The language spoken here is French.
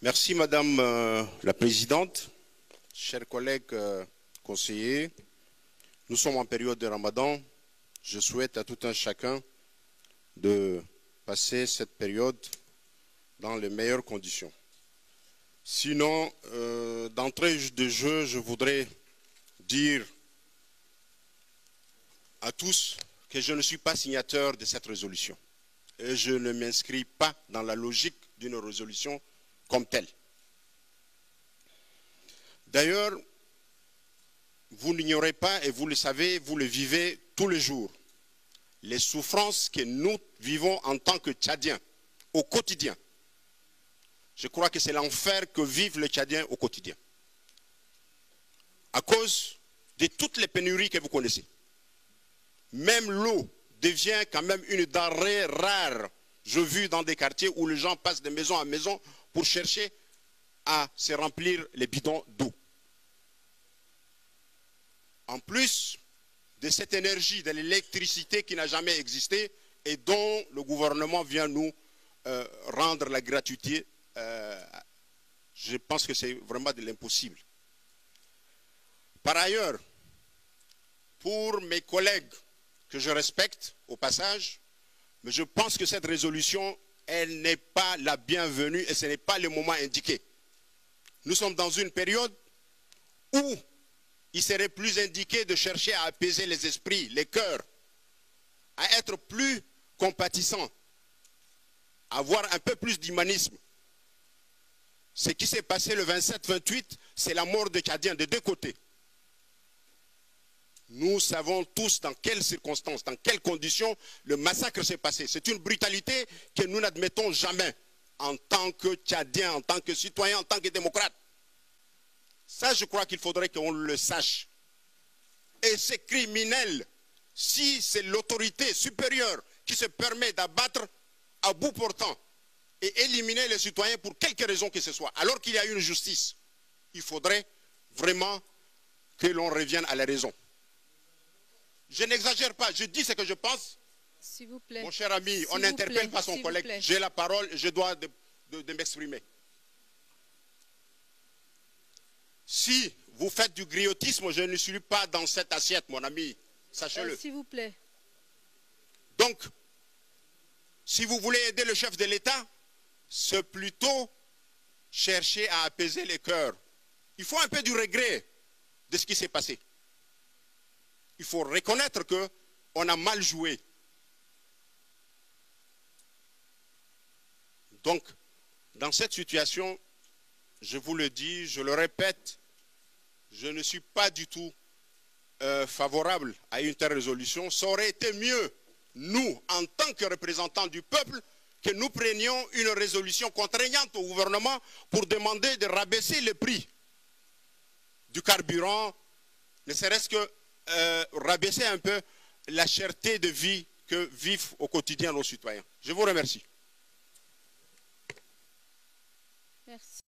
Merci Madame la Présidente, chers collègues conseillers. Nous sommes en période de Ramadan. Je souhaite à tout un chacun de passer cette période dans les meilleures conditions. Sinon, d'entrée de jeu, je voudrais dire à tous que je ne suis pas signateur de cette résolution. Et je ne m'inscris pas dans la logique d'une résolution comme telle. D'ailleurs, vous n'ignorez pas, et vous le savez, vous le vivez tous les jours, les souffrances que nous vivons en tant que Tchadiens, au quotidien. Je crois que c'est l'enfer que vivent les Tchadiens au quotidien. À cause de toutes les pénuries que vous connaissez. Même l'eau devient quand même une denrée rare. Je vis dans des quartiers où les gens passent de maison à maison pour chercher à se remplir les bidons d'eau. En plus de cette énergie, de l'électricité qui n'a jamais existé et dont le gouvernement vient nous rendre la gratuité, je pense que c'est vraiment de l'impossible. Par ailleurs, pour mes collègues que je respecte au passage, mais je pense que cette résolution, elle n'est pas la bienvenue et ce n'est pas le moment indiqué. Nous sommes dans une période où il serait plus indiqué de chercher à apaiser les esprits, les cœurs, à être plus compatissant, à avoir un peu plus d'humanisme. Ce qui s'est passé le 27-28, c'est la mort de Tchadiens de deux côtés. Nous savons tous dans quelles circonstances, dans quelles conditions le massacre s'est passé. C'est une brutalité que nous n'admettons jamais en tant que Tchadiens, en tant que citoyens, en tant que démocrates. Ça, je crois qu'il faudrait qu'on le sache. Et c'est criminel si c'est l'autorité supérieure qui se permet d'abattre à bout portant et éliminer les citoyens pour quelque raison que ce soit, alors qu'il y a une justice. Il faudrait vraiment que l'on revienne à la raison. Je n'exagère pas, je dis ce que je pense. S'il vous plaît. Mon cher ami, on n'interpelle pas son collègue. J'ai la parole, je dois de m'exprimer. Si vous faites du griotisme, je ne suis pas dans cette assiette, mon ami. Sachez-le. S'il vous plaît. Donc, si vous voulez aider le chef de l'État, c'est plutôt chercher à apaiser les cœurs. Il faut un peu du regret de ce qui s'est passé. Il faut reconnaître qu'on a mal joué. Donc, dans cette situation, je vous le dis, je le répète, je ne suis pas du tout favorable à une telle résolution. Ça aurait été mieux, nous, en tant que représentants du peuple, que nous prenions une résolution contraignante au gouvernement pour demander de rabaisser le prix du carburant, ne serait-ce que rabaisser un peu la cherté de vie que vivent au quotidien nos citoyens. Je vous remercie. Merci.